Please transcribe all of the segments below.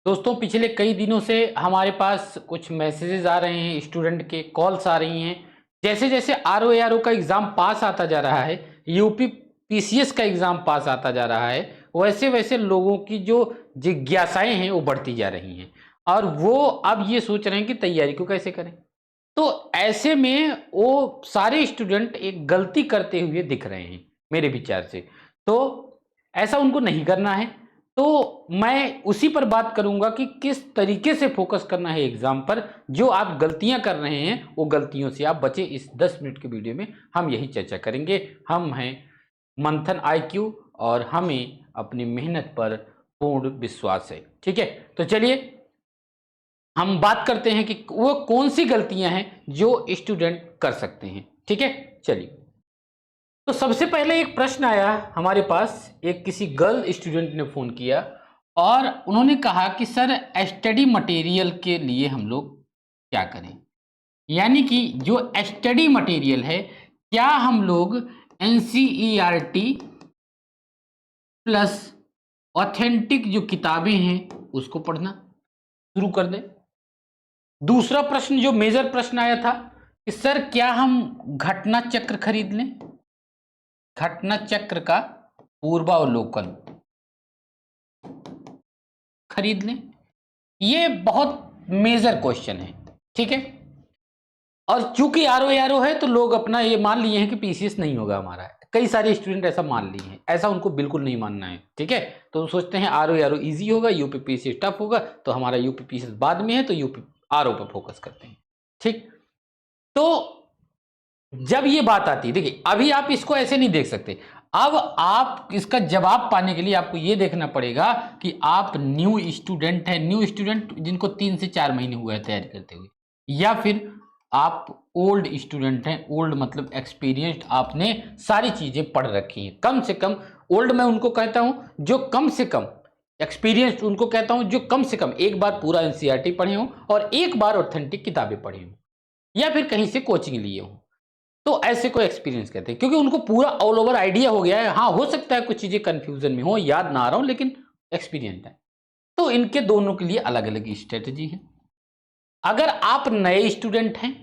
दोस्तों पिछले कई दिनों से हमारे पास कुछ मैसेजेस आ रहे हैं, स्टूडेंट के कॉल्स आ रही हैं। जैसे जैसे आर ओ आर ओ का एग्ज़ाम पास आता जा रहा है, यूपी पीसीएस का एग्ज़ाम पास आता जा रहा है, वैसे वैसे लोगों की जो जिज्ञासाएं हैं वो बढ़ती जा रही हैं और वो अब ये सोच रहे हैं कि तैयारी को कैसे करें। तो ऐसे में वो सारे स्टूडेंट एक गलती करते हुए दिख रहे हैं मेरे विचार से। तो ऐसा उनको नहीं करना है। तो मैं उसी पर बात करूंगा कि किस तरीके से फोकस करना है एग्जाम पर। जो आप गलतियां कर रहे हैं वो गलतियों से आप बचे। इस 10 मिनट के वीडियो में हम यही चर्चा करेंगे। हम हैं मंथन आईक्यू और हमें अपनी मेहनत पर पूर्ण विश्वास है। ठीक है, तो चलिए हम बात करते हैं कि वो कौन सी गलतियां हैं जो स्टूडेंट कर सकते हैं। ठीक है, चलिए। तो सबसे पहले एक प्रश्न आया हमारे पास। एक किसी गर्ल स्टूडेंट ने फोन किया और उन्होंने कहा कि सर स्टडी मटेरियल के लिए हम लोग क्या करें। यानी कि जो स्टडी मटेरियल है, क्या हम लोग एनसीईआरटी प्लस ऑथेंटिक जो किताबें हैं उसको पढ़ना शुरू कर दें। दूसरा प्रश्न जो मेजर प्रश्न आया था कि सर क्या हम घटना चक्र खरीद लें, घटना चक्र का पूर्वावलोकन खरीद लें। ये बहुत मेजर क्वेश्चन है। ठीक है, और चूंकि आरओ है तो लोग अपना ये मान लिए हैं कि पीसीएस नहीं होगा हमारा। कई सारे स्टूडेंट ऐसा मान लिए हैं, ऐसा उनको बिल्कुल नहीं मानना है। ठीक है, तो सोचते हैं आरओ इजी होगा, यूपी पीसीएस टफ होगा, तो हमारा यूपी पीसीएस बाद में है तो यूपी आरओ पर फोकस करते हैं। ठीक, तो जब ये बात आती है, देखिए अभी आप इसको ऐसे नहीं देख सकते। अब आप इसका जवाब पाने के लिए आपको ये देखना पड़ेगा कि आप न्यू स्टूडेंट हैं, न्यू स्टूडेंट जिनको 3 से 4 महीने हुए हैं तैयारी करते हुए, या फिर आप ओल्ड स्टूडेंट हैं। ओल्ड मतलब एक्सपीरियंस्ड, आपने सारी चीजें पढ़ रखी हैं। कम से कम ओल्ड मैं उनको कहता हूं जो कम से कम, एक्सपीरियंस्ड उनको कहता हूं जो कम से कम एक बार पूरा एनसीईआरटी पढ़े हों और एक बार ऑथेंटिक किताबें पढ़ी हों या फिर कहीं से कोचिंग लिए हों। तो ऐसे को एक्सपीरियंस कहते हैं, क्योंकि उनको पूरा ऑल ओवर आइडिया हो गया है। हाँ, हो सकता है कुछ चीजें कंफ्यूजन में हो, याद ना आ रहा हो, लेकिन एक्सपीरियंस है। तो इनके दोनों के लिए अलग अलग स्ट्रेटजी है। अगर आप नए स्टूडेंट हैं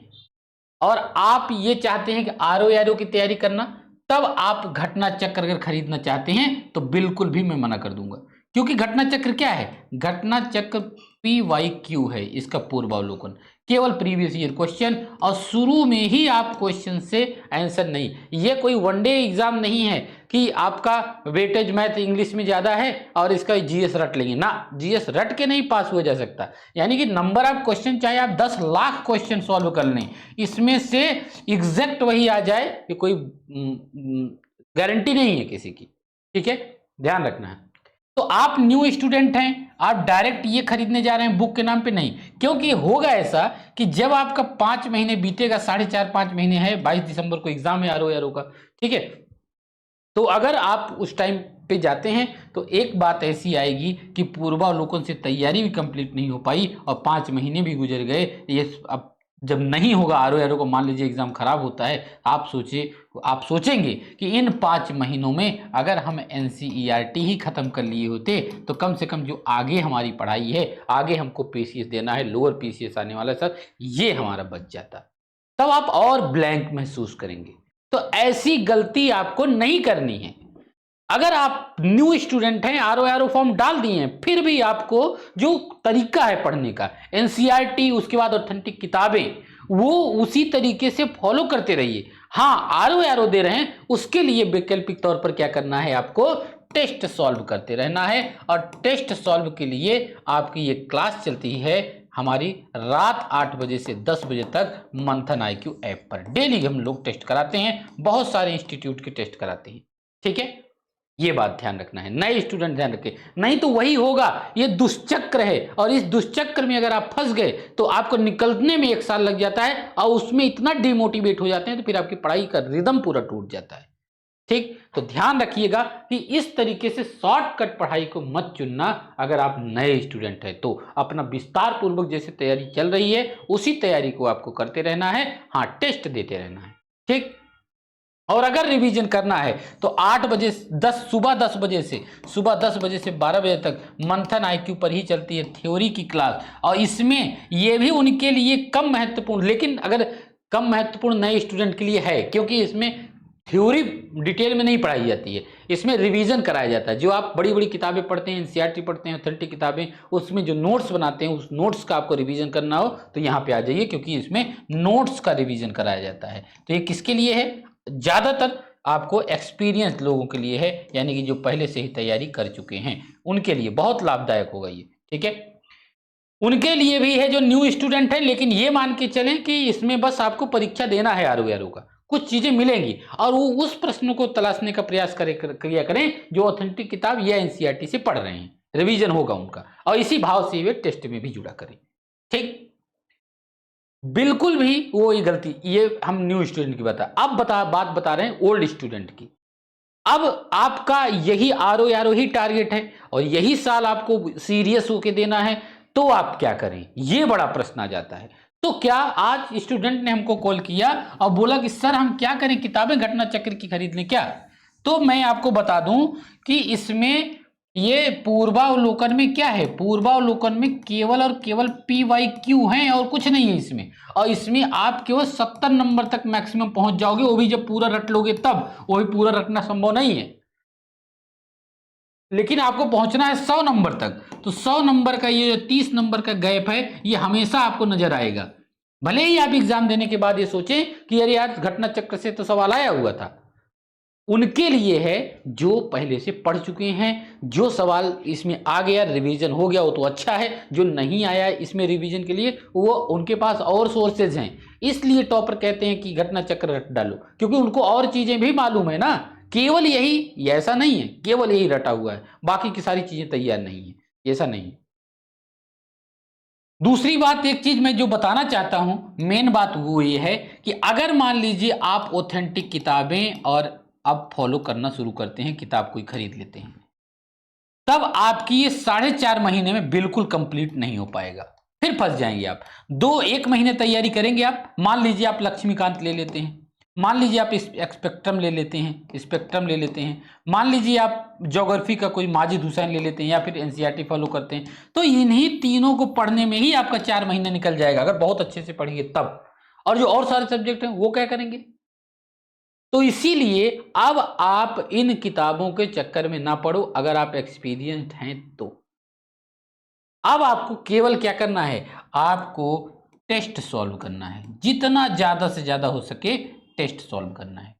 और आप ये चाहते हैं कि आरओ की तैयारी करना, तब आप घटना चक्र अगर खरीदना चाहते हैं तो बिल्कुल भी मैं मना कर दूंगा। क्योंकि घटना चक्र क्या है? घटना चक्र पीवाईक्यू है, इसका पूर्वावलोकन, केवल प्रीवियस ईयर क्वेश्चन और शुरू में ही आप क्वेश्चन से आंसर नहीं। ये कोई वनडे एग्जाम नहीं है कि आपका वेटेज मैथ इंग्लिश में ज्यादा है और इसका जीएस रट लेंगे ना। जीएस रट के नहीं पास हुआ जा सकता। यानी कि नंबर ऑफ क्वेश्चन चाहे आप 10 लाख क्वेश्चन सॉल्व कर लें, इसमें से एग्जैक्ट वही आ जाए कि कोई गारंटी नहीं है किसी की। ठीक है, ध्यान रखना है। तो आप न्यू स्टूडेंट हैं, आप डायरेक्ट ये खरीदने जा रहे हैं बुक के नाम पे नहीं। क्योंकि होगा ऐसा कि जब आपका 5 महीने बीतेगा, 4.5-5 महीने है, 22 दिसंबर को एग्जाम है आरओ का। ठीक है, तो अगर आप उस टाइम पे जाते हैं तो एक बात ऐसी आएगी कि पूर्वावलोकन से तैयारी भी कंप्लीट नहीं हो पाई और 5 महीने भी गुजर गए। ये अब जब नहीं होगा आरओ को, मान लीजिए एग्जाम खराब होता है, आप सोचेंगे कि इन 5 महीनों में अगर हम एनसीईआरटी ही खत्म कर लिए होते तो कम से कम जो आगे हमारी पढ़ाई है, आगे हमको पीसीएस देना है, लोअर पीसीएस आने वाला सर, ये हमारा बच जाता। तब आप और ब्लैंक महसूस करेंगे। तो ऐसी गलती आपको नहीं करनी है। अगर आप न्यू स्टूडेंट हैं, आरओ फॉर्म डाल दिए हैं, फिर भी आपको जो तरीका है पढ़ने का, एनसीईआरटी उसके बाद ऑथेंटिक किताबें, वो उसी तरीके से फॉलो करते रहिए। हाँ, आरओ दे रहे हैं, उसके लिए वैकल्पिक तौर पर क्या करना है, आपको टेस्ट सॉल्व करते रहना है। और टेस्ट सॉल्व के लिए आपकी ये क्लास चलती है हमारी रात 8 बजे से 10 बजे तक मंथन आईक्यू ऐप पर। डेली हम लोग टेस्ट कराते हैं, बहुत सारे इंस्टीट्यूट के टेस्ट कराते हैं। ठीक है, ये बात ध्यान रखना है, नए स्टूडेंट ध्यान रखें, नहीं तो वही होगा, ये दुष्चक्र है। और इस दुष्चक्र में अगर आप फंस गए तो आपको निकलने में 1 साल लग जाता है और उसमें इतना डिमोटिवेट हो जाते हैं तो फिर आपकी पढ़ाई का रिदम पूरा टूट जाता है। ठीक, तो ध्यान रखिएगा कि इस तरीके से शॉर्टकट पढ़ाई को मत चुनना। अगर आप नए स्टूडेंट हैं तो अपना विस्तार पूर्वक जैसे तैयारी चल रही है उसी तैयारी को आपको करते रहना है। हाँ, टेस्ट देते रहना है। ठीक, और अगर रिवीजन करना है तो 8 बजे सुबह 10 बजे से 12 बजे तक मंथन आईक्यू पर ही चलती है थ्योरी की क्लास। और इसमें ये भी उनके लिए कम महत्वपूर्ण, लेकिन अगर कम महत्वपूर्ण नए स्टूडेंट के लिए है, क्योंकि इसमें थ्योरी डिटेल में नहीं पढ़ाई जाती है, इसमें रिवीजन कराया जाता है। जो आप बड़ी बड़ी किताबें पढ़ते हैं, एनसीईआरटी पढ़ते हैं, अथॉरिटी किताबें, उसमें जो नोट्स बनाते हैं, उस नोट्स का आपको रिवीजन करना हो तो यहाँ पे आ जाइए, क्योंकि इसमें नोट्स का रिवीजन कराया जाता है। तो ये किसके लिए है? ज्यादातर आपको एक्सपीरियंस लोगों के लिए है, यानी कि जो पहले से ही तैयारी कर चुके हैं उनके लिए बहुत लाभदायक होगा ये। ठीक है, उनके लिए भी है जो न्यू स्टूडेंट है, लेकिन ये मान के चलें कि इसमें बस आपको परीक्षा देना है आरओ का, कुछ चीजें मिलेंगी और वो उस प्रश्न को तलाशने का प्रयास किया करें जो ऑथेंटिक किताब या एनसीईआरटी से पढ़ रहे हैं, रिवीजन होगा उनका, और इसी भाव से वे टेस्ट में भी जुड़ा करें। ठीक, बिल्कुल भी वो ये गलती, ये हम न्यू स्टूडेंट की बात बता रहे हैं ओल्ड स्टूडेंट की। अब आपका यही आरओ ही टारगेट है और यही साल आपको सीरियस होके देना है, तो आप क्या करें, ये बड़ा प्रश्न आ जाता है। तो क्या आज स्टूडेंट ने हमको कॉल किया और बोला कि सर हम क्या करें, किताबें घटना चक्र की खरीद लें क्या? तो मैं आपको बता दूं कि इसमें ये पूर्वावलोकन में क्या है, पूर्वावलोकन में केवल और केवल PYQ है और कुछ नहीं है इसमें। और इसमें आप केवल 70 नंबर तक मैक्सिमम पहुंच जाओगे, वो भी जब पूरा रट लोगे तब, वो भी पूरा रटना संभव नहीं है, लेकिन आपको पहुंचना है 100 नंबर तक। तो 100 नंबर का ये जो 30 नंबर का गैप है, ये हमेशा आपको नजर आएगा। भले ही आप एग्जाम देने के बाद ये सोचें कि अरे यार घटना चक्र से तो सवाल आया हुआ था, उनके लिए है जो पहले से पढ़ चुके हैं। जो सवाल इसमें आ गया, रिवीजन हो गया, वो तो अच्छा है। जो नहीं आया इसमें रिवीजन के लिए, वो उनके पास और सोर्सेज हैं, इसलिए टॉपर कहते हैं कि घटना चक्र रट डालो, क्योंकि उनको और चीजें भी मालूम है ना, केवल यही ऐसा नहीं है केवल यही रटा हुआ है, बाकी की सारी चीजें तैयार नहीं है, ऐसा नहीं है। दूसरी बात, एक चीज मैं जो बताना चाहता हूं, मेन बात वो ये है कि अगर मान लीजिए आप ऑथेंटिक किताबें और अब फॉलो करना शुरू करते हैं, किताब कोई खरीद लेते हैं, तब आपकी ये 4.5 महीने में बिल्कुल कंप्लीट नहीं हो पाएगा, फिर फंस जाएंगे आप। 1 महीने तैयारी करेंगे आप, मान लीजिए आप लक्ष्मीकांत ले लेते हैं, मान लीजिए आप स्पेक्ट्रम ले लेते हैं, मान लीजिए आप ज्योग्राफी का कोई माजिद हुसैन ले लेते हैं, या फिर एनसीईआरटी फॉलो करते हैं, तो इन्हीं तीनों को पढ़ने में ही आपका 4 महीने निकल जाएगा, अगर बहुत अच्छे से पढ़िए तब। और जो और सारे सब्जेक्ट हैं वो क्या करेंगे? तो इसीलिए अब आप इन किताबों के चक्कर में ना पड़ो, अगर आप एक्सपीरियंस्ड हैं तो। अब आपको केवल क्या करना है, आपको टेस्ट सॉल्व करना है, जितना ज्यादा से ज्यादा हो सके टेस्ट सॉल्व करना है।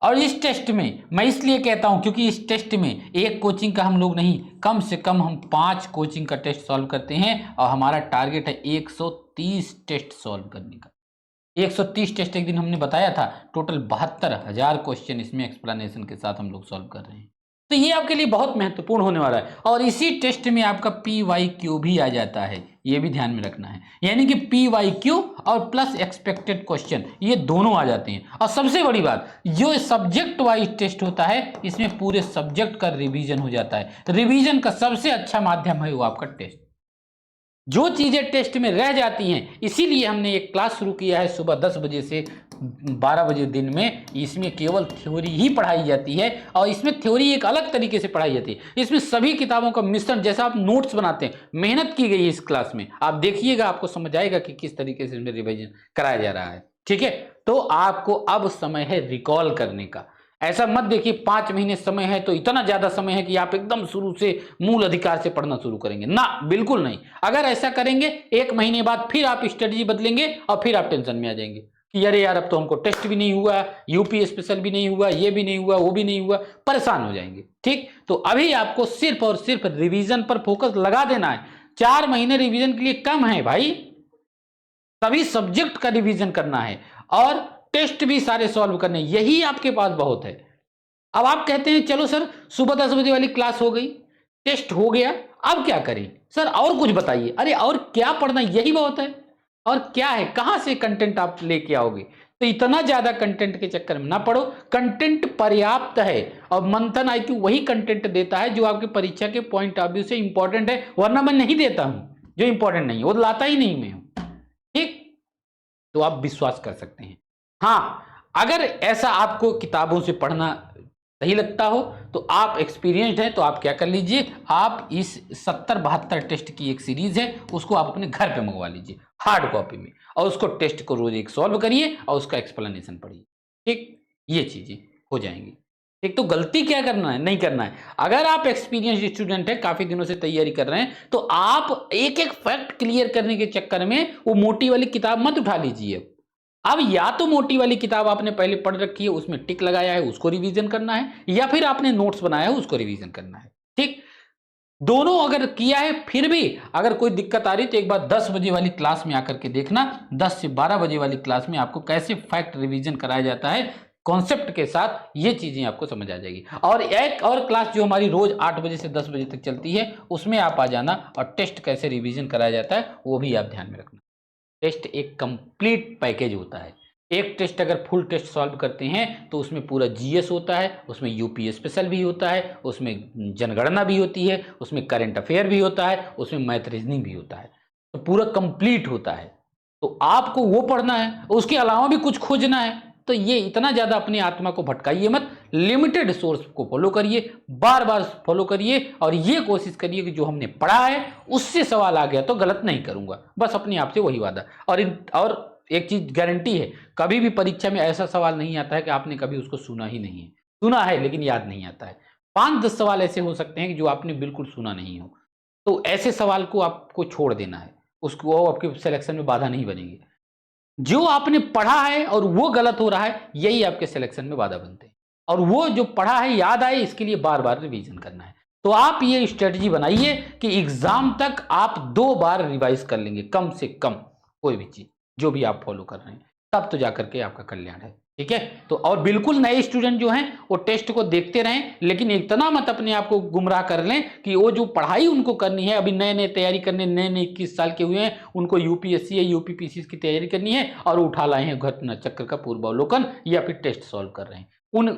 और इस टेस्ट में मैं इसलिए कहता हूं क्योंकि इस टेस्ट में एक कोचिंग का हम लोग नहीं, कम से कम हम 5 कोचिंग का टेस्ट सॉल्व करते हैं, और हमारा टारगेट है 130 टेस्ट सॉल्व करने का। 130 टेस्ट एक दिन हमने बताया था, टोटल 72,000 क्वेश्चन इसमें एक्सप्लेनेशन के साथ हम लोग सॉल्व कर रहे हैं। तो ये आपके लिए बहुत महत्वपूर्ण होने वाला है, और इसी टेस्ट में आपका PYQ भी आ जाता है, ये भी ध्यान में रखना है। यानी कि PYQ और प्लस एक्सपेक्टेड क्वेश्चन, ये दोनों आ जाते हैं। और सबसे बड़ी बात, जो सब्जेक्ट वाइज टेस्ट होता है, इसमें पूरे सब्जेक्ट का रिवीजन हो जाता है। रिवीजन का सबसे अच्छा माध्यम है वो आपका टेस्ट। जो चीजें टेस्ट में रह जाती हैं, इसीलिए हमने एक क्लास शुरू किया है सुबह 10 बजे से 12 बजे दिन में। इसमें केवल थ्योरी ही पढ़ाई जाती है, और इसमें थ्योरी एक अलग तरीके से पढ़ाई जाती है। इसमें सभी किताबों का मिश्रण, जैसा आप नोट्स बनाते हैं, मेहनत की गई है इस क्लास में, आप देखिएगा, आपको समझ आएगा कि किस तरीके से इसमें रिवीजन कराया जा रहा है। ठीक है, तो आपको अब समय है रिकॉल करने का। ऐसा मत देखिए 5 महीने समय है तो इतना ज्यादा समय है कि आप एकदम शुरू से मूल अधिकार से पढ़ना शुरू करेंगे, ना, बिल्कुल नहीं। अगर ऐसा करेंगे 1 महीने बाद फिर आप स्ट्रेटजी बदलेंगे और फिर आप टेंशन में आ जाएंगे कि अरे यार अब तो हमको टेस्ट भी नहीं हुआ, यूपी स्पेशल भी नहीं हुआ, ये भी नहीं हुआ, वो भी नहीं हुआ, परेशान हो जाएंगे। ठीक, तो अभी आपको सिर्फ और सिर्फ रिवीजन पर फोकस लगा देना है। 4 महीने रिवीजन के लिए कम है भाई, सभी सब्जेक्ट का रिवीजन करना है और टेस्ट भी सारे सॉल्व करने, यही आपके पास बहुत है। अब आप कहते हैं चलो सर सुबह 10 बजे वाली क्लास हो गई, टेस्ट हो गया, अब क्या करें सर, और कुछ बताइए। अरे और क्या पढ़ना, यही बहुत है, और क्या है, कहां से कंटेंट आप लेके आओगे? तो इतना ज्यादा कंटेंट के चक्कर में ना पड़ो, कंटेंट पर्याप्त है, और मंथन आईक्यू वही कंटेंट देता है जो आपकी परीक्षा के पॉइंट ऑफ व्यू से इंपॉर्टेंट है, वरना मैं नहीं देता हूं जो इंपॉर्टेंट नहीं है, वो लाता ही नहीं मैं हूं। ठीक, तो आप विश्वास कर सकते हैं। हाँ, अगर ऐसा आपको किताबों से पढ़ना सही लगता हो तो आप एक्सपीरियंस्ड हैं, तो आप क्या कर लीजिए, आप इस 70-72 टेस्ट की एक सीरीज है उसको आप अपने घर पे मंगवा लीजिए हार्ड कॉपी में, और उसको टेस्ट को रोज एक सॉल्व करिए और उसका एक्सप्लेनेशन पढ़िए। ठीक, ये चीजें हो जाएंगी। एक तो गलती क्या करना है, नहीं करना है। अगर आप एक्सपीरियंस स्टूडेंट है, काफी दिनों से तैयारी कर रहे हैं, तो आप एक एक फैक्ट क्लियर करने के चक्कर में वो मोटी वाली किताब मत उठा लीजिए। अब या तो मोटी वाली किताब आपने पहले पढ़ रखी है, उसमें टिक लगाया है, उसको रिवीजन करना है, या फिर आपने नोट्स बनाया है, उसको रिवीजन करना है। ठीक, दोनों अगर किया है फिर भी अगर कोई दिक्कत आ रही तो एक बार 10 बजे वाली क्लास में आकर के देखना, 10 से 12 बजे वाली क्लास में आपको कैसे फैक्ट रिवीजन कराया जाता है कॉन्सेप्ट के साथ, ये चीजें आपको समझ आ जाएगी। और एक और क्लास जो हमारी रोज 8 बजे से 10 बजे तक चलती है, उसमें आप आ जाना, और टेस्ट कैसे रिवीजन कराया जाता है वो भी आप ध्यान में रखना। टेस्ट एक कंप्लीट पैकेज होता है। एक टेस्ट अगर फुल टेस्ट सॉल्व करते हैं तो उसमें पूरा जीएस होता है, उसमें यूपी स्पेशल भी होता है, उसमें जनगणना भी होती है, उसमें करंट अफेयर भी होता है, उसमें मैथ रीजनिंग भी होता है, तो पूरा कंप्लीट होता है। तो आपको वो पढ़ना है, उसके अलावा भी कुछ खोजना है, तो ये इतना ज्यादा अपनी आत्मा को भटकाइए मत, लिमिटेड सोर्स को फॉलो करिए, बार बार फॉलो करिए, और ये कोशिश करिए कि जो हमने पढ़ा है उससे सवाल आ गया तो गलत नहीं करूंगा, बस अपने आप से वही वादा। और एक चीज गारंटी है, कभी भी परीक्षा में ऐसा सवाल नहीं आता है कि आपने कभी उसको सुना ही नहीं है, सुना है लेकिन याद नहीं आता है। 5-10 सवाल ऐसे हो सकते हैं कि जो आपने बिल्कुल सुना नहीं हो, तो ऐसे सवाल को आपको छोड़ देना है, उसको आपके सिलेक्शन में बाधा नहीं बनेगी। जो आपने पढ़ा है और वो गलत हो रहा है, यही आपके सिलेक्शन में बाधा बनते हैं। और वो जो पढ़ा है याद आए, इसके लिए बार बार रिवीजन करना है। तो आप ये स्ट्रेटजी बनाइए कि एग्जाम तक आप 2 बार रिवाइज कर लेंगे कम से कम, कोई भी चीज जो भी आप फॉलो कर रहे हैं, तब तो जाकर के आपका कल्याण है। ठीक है, तो और बिल्कुल नए स्टूडेंट जो हैं वो टेस्ट को देखते रहें, लेकिन इतना मत अपने आप को गुमराह कर लें कि वो जो पढ़ाई उनको करनी है, अभी नए नए तैयारी करने, नए नए 21 साल के हुए हैं, उनको यूपीएससी या यूपीपीसीएस की तैयारी करनी है और उठा लाए हैं घटना चक्र का पूर्वावलोकन या फिर टेस्ट सॉल्व कर रहे हैं उन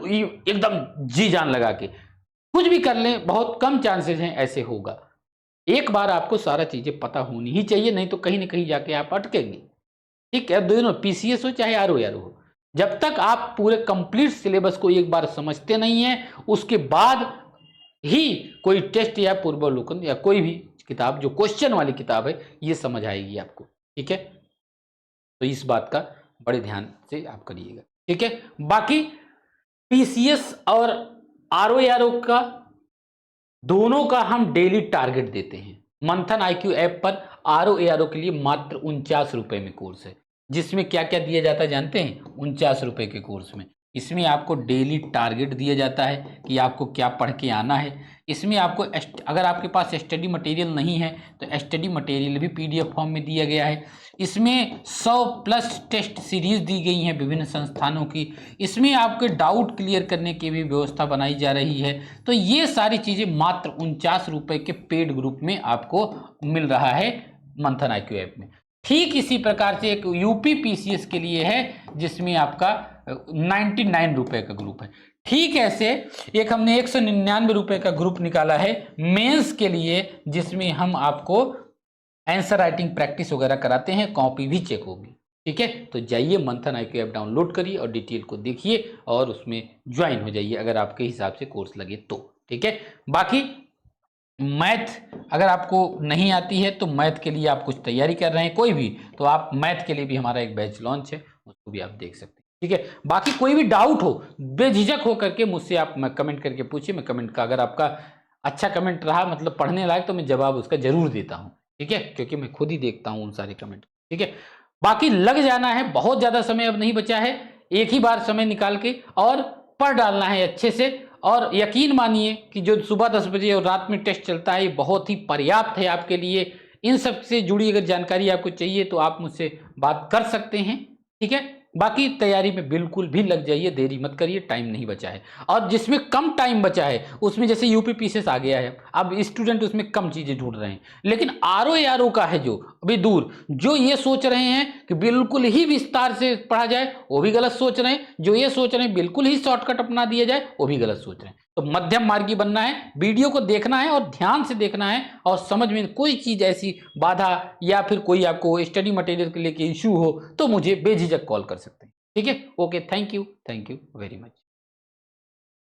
एकदम जी जान लगा के। कुछ भी कर लें, बहुत कम चांसेस हैं ऐसे होगा। एक बार आपको सारा चीजें पता होनी ही चाहिए, नहीं तो कहीं ना कहीं जाके आप अटकेंगे। ठीक है, दोनों पीसीएस हो चाहे आरओ हो, जब तक आप पूरे कंप्लीट सिलेबस को एक बार समझते नहीं है, उसके बाद ही कोई टेस्ट या पूर्वावलोकन या कोई भी किताब जो क्वेश्चन वाली किताब है ये समझ आएगी आपको। ठीक है, तो इस बात का बड़े ध्यान से आप करिएगा। ठीक है, बाकी पीसीएस और आरओ का दोनों का हम डेली टारगेट देते हैं। मंथन आईक्यू ऐप पर आरओ के लिए मात्र 49 रुपए में कोर्स है, जिसमें क्या क्या दिया जाता है जानते हैं? 49 रुपए के कोर्स में इसमें आपको डेली टारगेट दिया जाता है कि आपको क्या पढ़ के आना है। इसमें आपको अगर आपके पास स्टडी मटेरियल नहीं है तो स्टडी मटेरियल भी पीडीएफ फॉर्म में दिया गया है। इसमें 100+ टेस्ट सीरीज दी गई हैं विभिन्न संस्थानों की। इसमें आपके डाउट क्लियर करने की भी व्यवस्था बनाई जा रही है। तो ये सारी चीज़ें मात्र 49 रुपए के पेड ग्रुप में आपको मिल रहा है मंथन आईक्यू ऐप में। ठीक इसी प्रकार से एक यूपी पीसीएस के लिए है जिसमें आपका 99 रुपए का ग्रुप है। ठीक ऐसे एक हमने 199 रुपए का ग्रुप निकाला है मेंस के लिए, जिसमें हम आपको आंसर राइटिंग प्रैक्टिस वगैरह कराते हैं, कॉपी भी चेक होगी। ठीक है, तो जाइए मंथन आईक्यू ऐप डाउनलोड करिए और डिटेल को देखिए और उसमें ज्वाइन हो जाइए अगर आपके हिसाब से कोर्स लगे तो। ठीक है, बाकी मैथ अगर आपको नहीं आती है तो मैथ के लिए आप कुछ तैयारी कर रहे हैं कोई भी, तो आप मैथ के लिए भी हमारा एक बैच लॉन्च है, उसको भी आप देख सकते हैं। ठीक है, बाकी कोई भी डाउट हो बेझिझक हो करके मुझसे आप कमेंट करके पूछिए। मैं कमेंट का अगर आपका अच्छा कमेंट रहा मतलब पढ़ने लायक तो मैं जवाब उसका जरूर देता हूँ। ठीक है, क्योंकि मैं खुद ही देखता हूँ उन सारे कमेंट। ठीक है, बाकी लग जाना है, बहुत ज्यादा समय अब नहीं बचा है, एक ही बार समय निकाल के और पढ़ डालना है अच्छे से। और यकीन मानिए कि जो सुबह 10 बजे और रात में टेस्ट चलता है ये बहुत ही पर्याप्त है आपके लिए। इन सब से जुड़ी अगर जानकारी आपको चाहिए तो आप मुझसे बात कर सकते हैं। ठीक है, बाकी तैयारी में बिल्कुल भी लग जाइए, देरी मत करिए, टाइम नहीं बचा है। और जिसमें कम टाइम बचा है उसमें जैसे यूपी पीसीएस आ गया है, अब स्टूडेंट उसमें कम चीजें ढूंढ रहे हैं, लेकिन आरओ का है जो अभी दूर, जो ये सोच रहे हैं कि बिल्कुल ही विस्तार से पढ़ा जाए वो भी गलत सोच रहे हैं, जो ये सोच रहे हैं बिल्कुल ही शॉर्टकट अपना दिया जाए वो भी गलत सोच रहे हैं। तो मध्यम मार्गी बनना है, वीडियो को देखना है और ध्यान से देखना है, और समझ में कोई चीज ऐसी बाधा या फिर कोई आपको स्टडी मटेरियल के लेके इश्यू हो तो मुझे बेझिझक कॉल कर सकते हैं। ठीक है, okay, thank you very much.